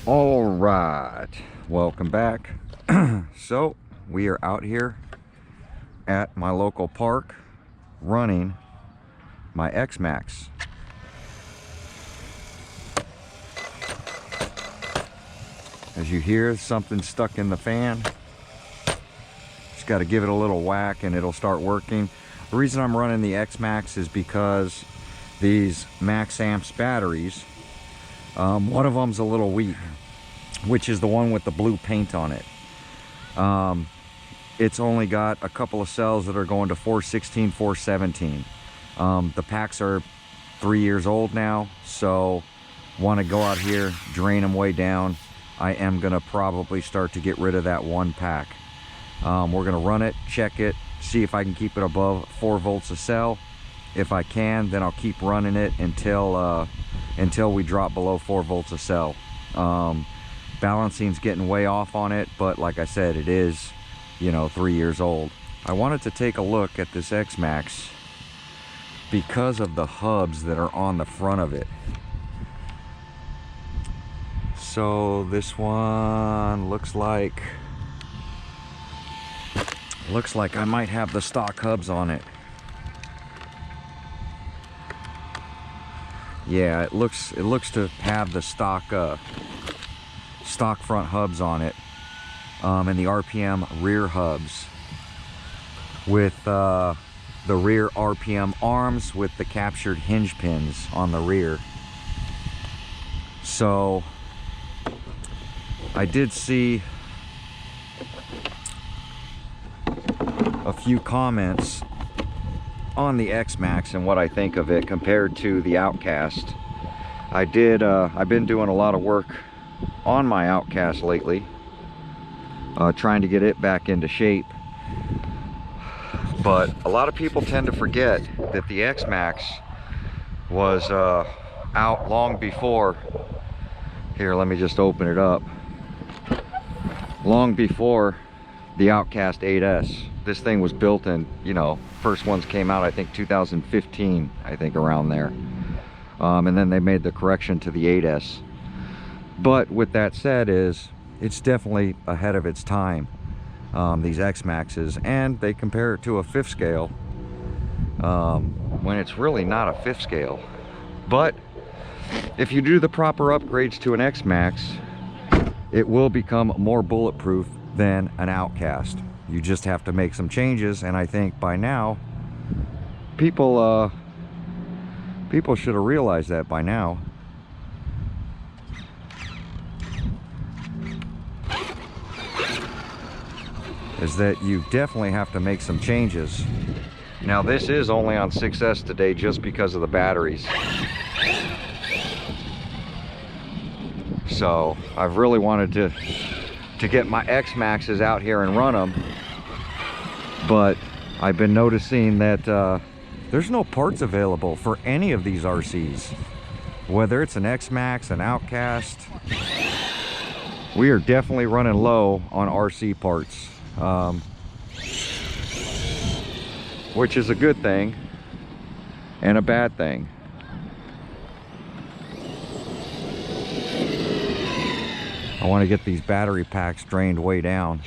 All right, welcome back. So we are out here at my local park running my X-Maxx. As you hear, something stuck in the fan. Just got to give it a little whack and it'll start working. The reason I'm running the X-Maxx is because these Max Amps batteries, one of them's a little weak, which is the one with the blue paint on it. It's only got a couple of cells that are going to 416, 417. The packs are 3 years old now, so want to go out here, drain them way down. I am gonna probably start to get rid of that one pack. We're gonna run it, check it, see if I can keep it above 4 volts a cell. If I can, then I'll keep running it until we drop below 4 volts a cell. Balancing's getting way off on it, but like I said, it is, 3 years old. I wanted to take a look at this X-Maxx because of the hubs that are on the front of it. So this one looks like I might have the stock hubs on it. Yeah, it looks to have the stock front hubs on it, and the RPM rear hubs with the rear RPM arms with the captured hinge pins on the rear. So I did see a few comments on the X-Maxx and what I think of it compared to the Outcast. I've been doing a lot of work on my Outcast lately, trying to get it back into shape. But a lot of people tend to forget that the X-Maxx was out long before. Here, let me just open it up. Long before the Outcast 8S. This thing was built in, first ones came out, I think 2015, I think around there. And then they made the correction to the 8S. But with that said, it's definitely ahead of its time, these X-Maxxes, and they compare it to a 5th scale when it's really not a 5th scale. But if you do the proper upgrades to an X-Maxx, it will become more bulletproof than an Outcast. You just have to make some changes, and I think by now people should have realized that by now. Is that you definitely have to make some changes. Now this is only on 6S today just because of the batteries. So I've really wanted to get my X-Maxxes out here and run them, but I've been noticing that there's no parts available for any of these RCs, whether it's an X-Maxx, an Outcast. We are definitely running low on RC parts, which is a good thing and a bad thing. I want to get these battery packs drained way down,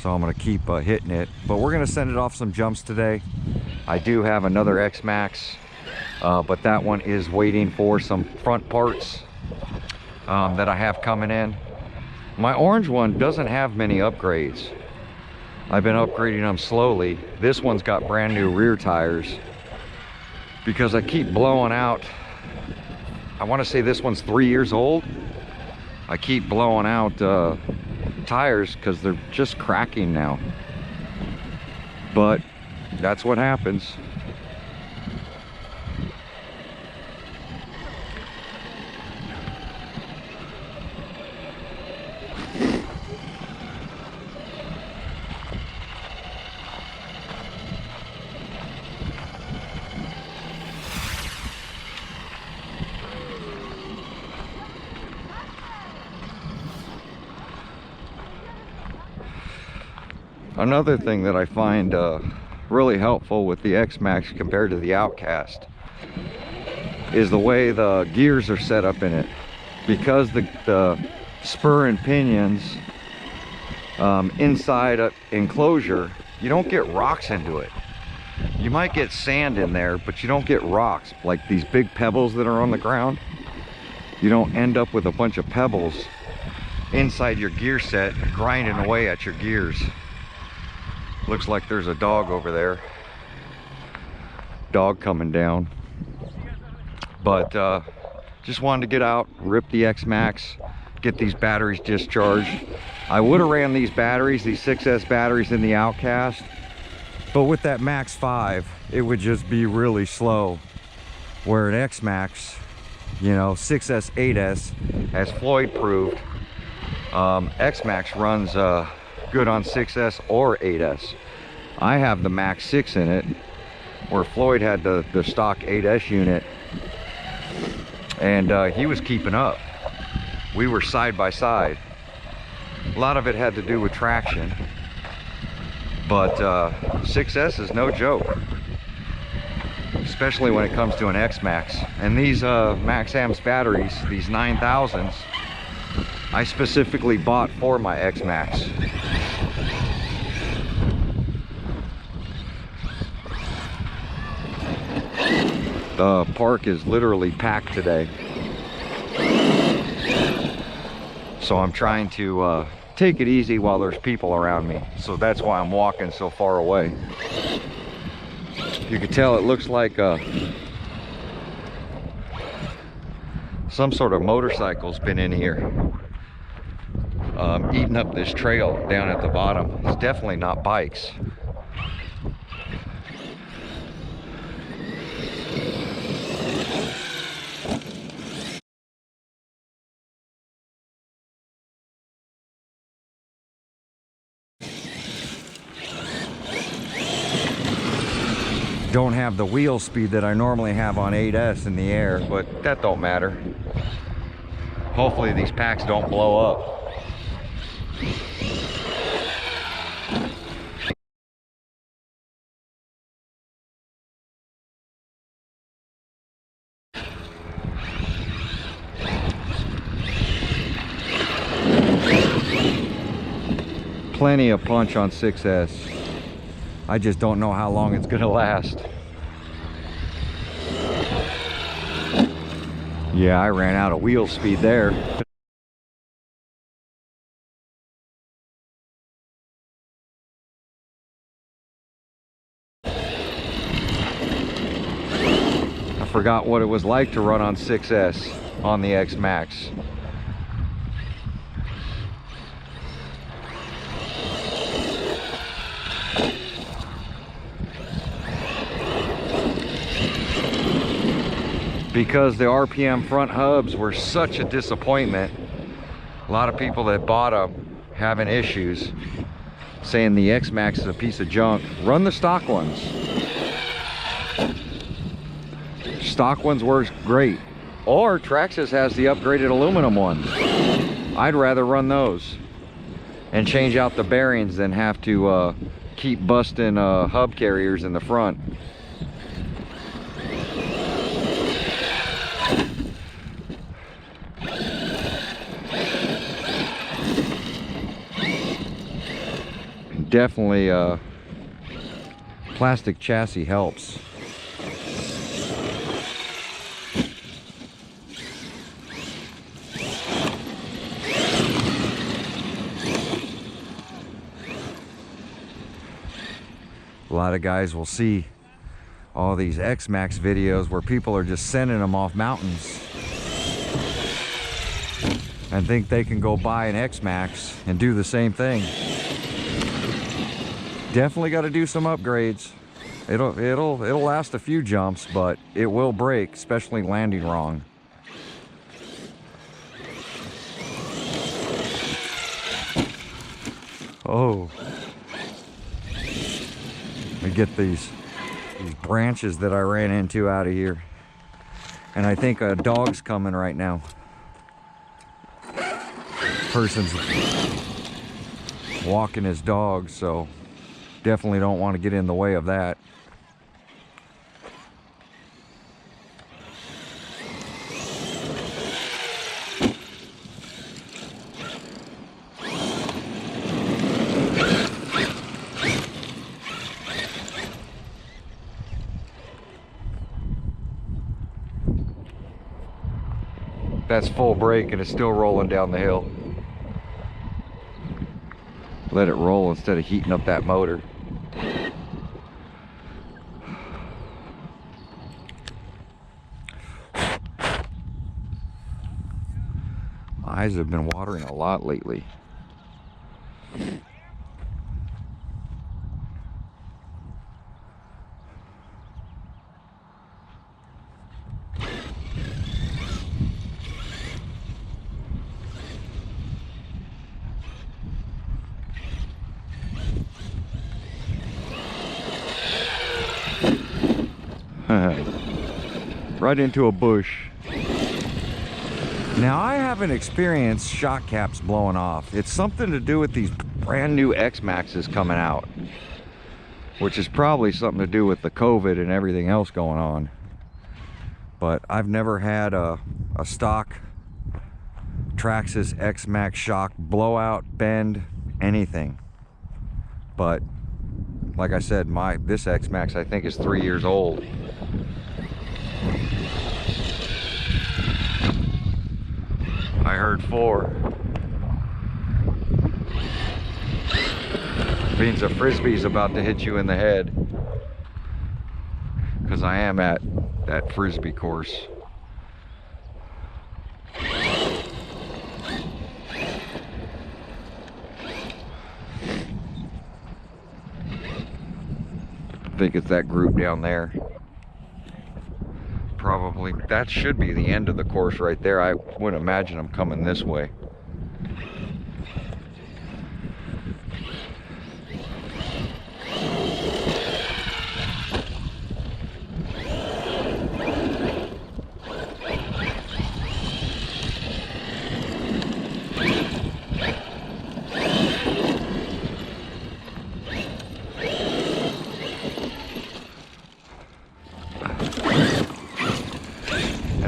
so I'm going to keep hitting it. But we're going to send it off some jumps today. I do have another X-Maxx, but that one is waiting for some front parts that I have coming in. My orange one doesn't have many upgrades. I've been upgrading them slowly. This one's got brand new rear tires because I keep blowing out. I want to say this one's 3 years old. I keep blowing out tires because they're just cracking now. But that's what happens. Another thing that I find really helpful with the X-Maxx compared to the Outcast is the way the gears are set up in it. Because the spur and pinions inside an enclosure, you don't get rocks into it. You might get sand in there, but you don't get rocks like these big pebbles that are on the ground. You don't end up with a bunch of pebbles inside your gear set grinding away at your gears. Looks like there's a dog over there. Dog coming down. But just wanted to get out, rip the X-Maxx, get these batteries discharged. I would have ran these batteries, these 6S batteries, in the Outcast, but with that Max 5, it would just be really slow. Where an X-Maxx, you know, 6S, 8S, as Floyd proved, X-Maxx runs good on 6S or 8S. I have the Max 6 in it, where Floyd had the stock 8S unit, and he was keeping up. We were side by side. A lot of it had to do with traction, but 6S is no joke, especially when it comes to an X-Maxx. And these Max Amps batteries, these 9000s, I specifically bought for my X-Maxx. The park is literally packed today, so I'm trying to take it easy while there's people around me. So that's why I'm walking so far away. You can tell it looks like some sort of motorcycle's been in here, eating up this trail down at the bottom. It's definitely not bikes. Don't have the wheel speed that I normally have on 8S in the air, but that don't matter. Hopefully these packs don't blow up. Plenty of punch on 6S. I just don't know how long it's gonna last. Yeah, I ran out of wheel speed there. I forgot what it was like to run on 6S on the X-Maxx. Because the RPM front hubs were such a disappointment, a lot of people that bought them having issues, saying the X-Maxx is a piece of junk. Run the stock ones. Stock ones work great. Or Traxxas has the upgraded aluminum ones. I'd rather run those and change out the bearings than have to keep busting hub carriers in the front. Definitely plastic chassis helps. A lot of guys will see all these X-Maxx videos where people are just sending them off mountains and think they can go buy an X-Maxx and do the same thing. Definitely got to do some upgrades. It'll last a few jumps, but it will break, especially landing wrong. Oh, let me get these branches that I ran into out of here, and I think a dog's coming right now. Person's walking his dog, so definitely don't want to get in the way of that. That's full brake and it's still rolling down the hill. Let it roll instead of heating up that motor. My eyes have been watering a lot lately. Right into a bush. Now, I haven't experienced shock caps blowing off. It's something to do with these brand new X-Maxxes coming out, which is probably something to do with the COVID and everything else going on. But I've never had a stock Traxxas Xmaxx shock blowout, bend, anything. But like I said, this X-Maxx I think is 3 years old. I heard 4. Means a Frisbee's about to hit you in the head. Because I am at that Frisbee course. I think it's that group down there. Probably, that should be the end of the course right there. I wouldn't imagine them coming this way.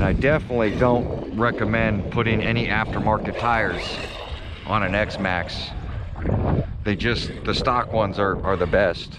I definitely don't recommend putting any aftermarket tires on an X-Maxx. The stock ones are the best.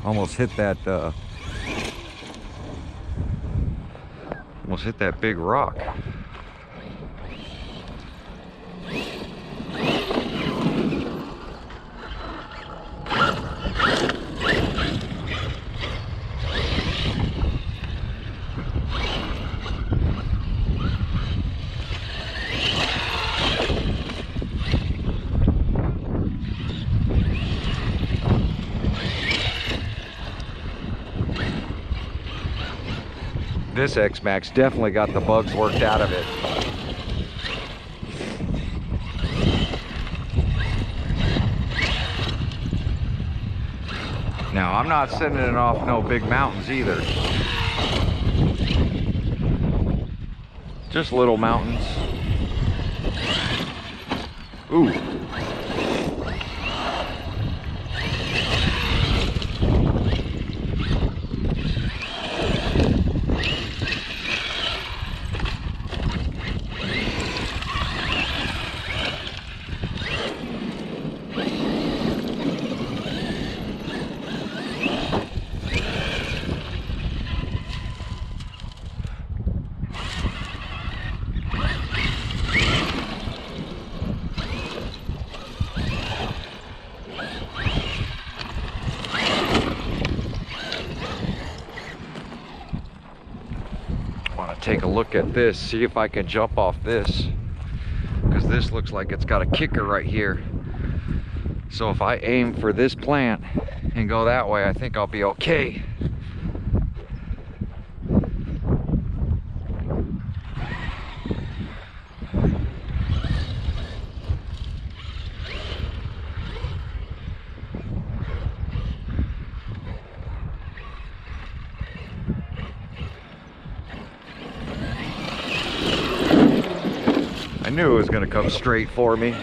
Almost hit that big rock. This X-Maxx definitely got the bugs worked out of it. Now, I'm not sending it off no big mountains either. Just little mountains. Ooh. Take a look at this, see if I can jump off this, because this looks like it's got a kicker right here. So if I aim for this plant and go that way, I think I'll be okay. I knew it was gonna come straight for me.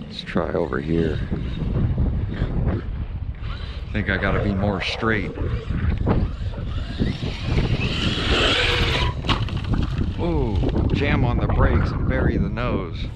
Let's try over here. I think I gotta be more straight. Ooh, jam on the brakes and bury the nose.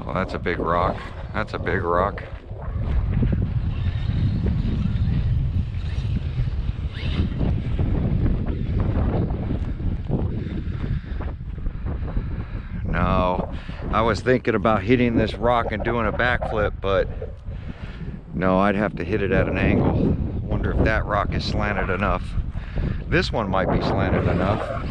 Oh, that's a big rock. That's a big rock. No, I was thinking about hitting this rock and doing a backflip, but no, I'd have to hit it at an angle. Wonder if that rock is slanted enough. This one might be slanted enough.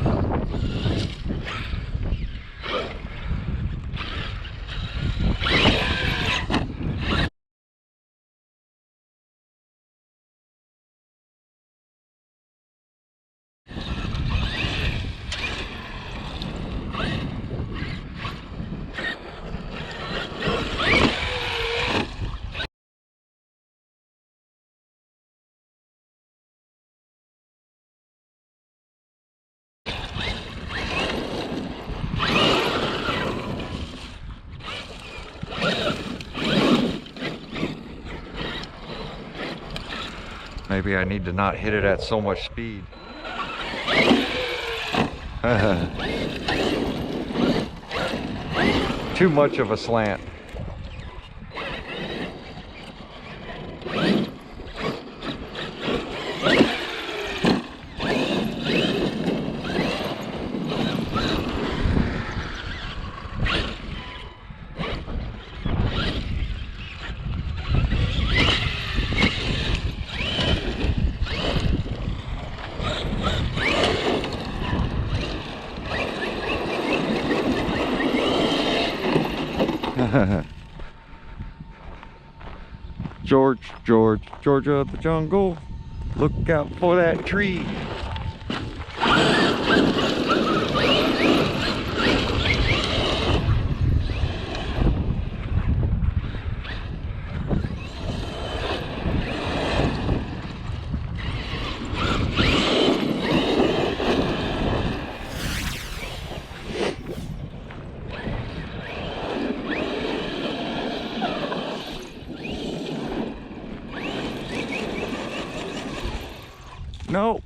Maybe I need to not hit it at so much speed. Too much of a slant. Georgia of the jungle, look out for that tree. No.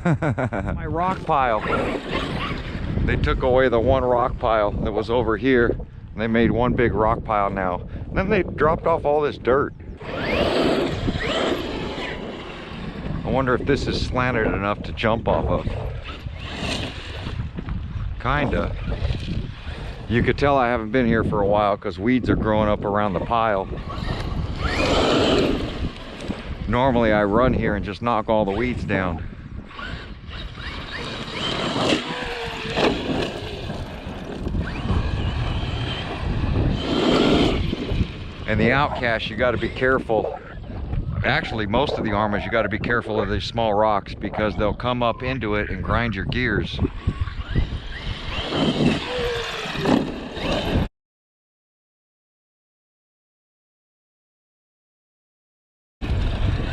My rock pile. They took away the one rock pile that was over here. And they made one big rock pile now. And then they dropped off all this dirt. I wonder if this is slanted enough to jump off of. Kinda. You could tell I haven't been here for a while because weeds are growing up around the pile. Normally I run here and just knock all the weeds down. And the outcast, you got to be careful. Actually, most of the armors, you got to be careful of these small rocks because they'll come up into it and grind your gears.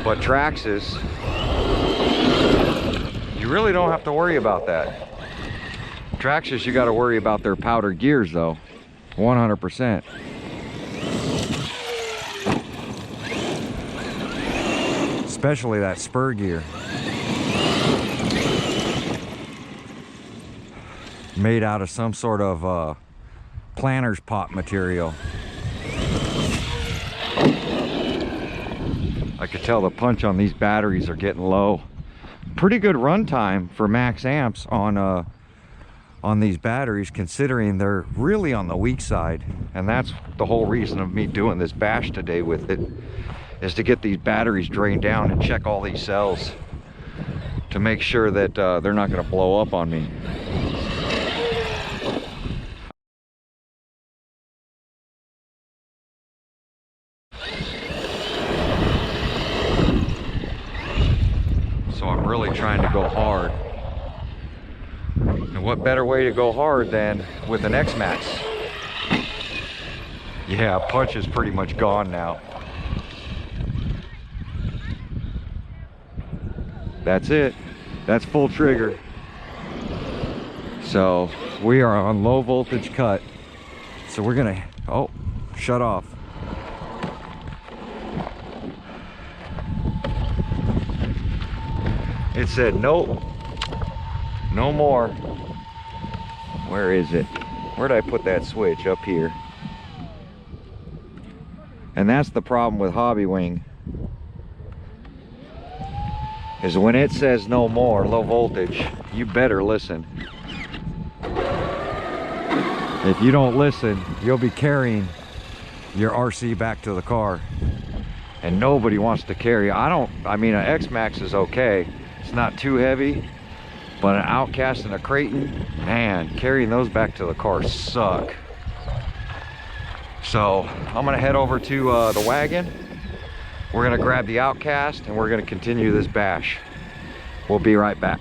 But Traxxas, you really don't have to worry about that. Traxxas, you got to worry about their powder gears though, 100%. especially that spur gear. Made out of some sort of planter's pot material. I could tell the punch on these batteries are getting low. Pretty good run time for max amps on these batteries, considering they're really on the weak side. And that's the whole reason of me doing this bash today with it, is to get these batteries drained down and check all these cells to make sure that they're not going to blow up on me. So I'm really trying to go hard. And what better way to go hard than with an X-Maxx? Yeah, punch is pretty much gone now. That's it. That's full trigger. So we are on low voltage cut. So we're gonna, oh, shut off. It said, nope, no more. Where is it? Where did I put that switch? Up here. And that's the problem with Hobbywing, is when it says no more, low voltage, you better listen. If you don't listen, you'll be carrying your RC back to the car. And nobody wants to carry. I mean, an X-Maxx is okay. It's not too heavy, but an Outcast and a Creighton, man, carrying those back to the car suck. So I'm gonna head over to the wagon. We're gonna grab the Outcast and we're gonna continue this bash. We'll be right back.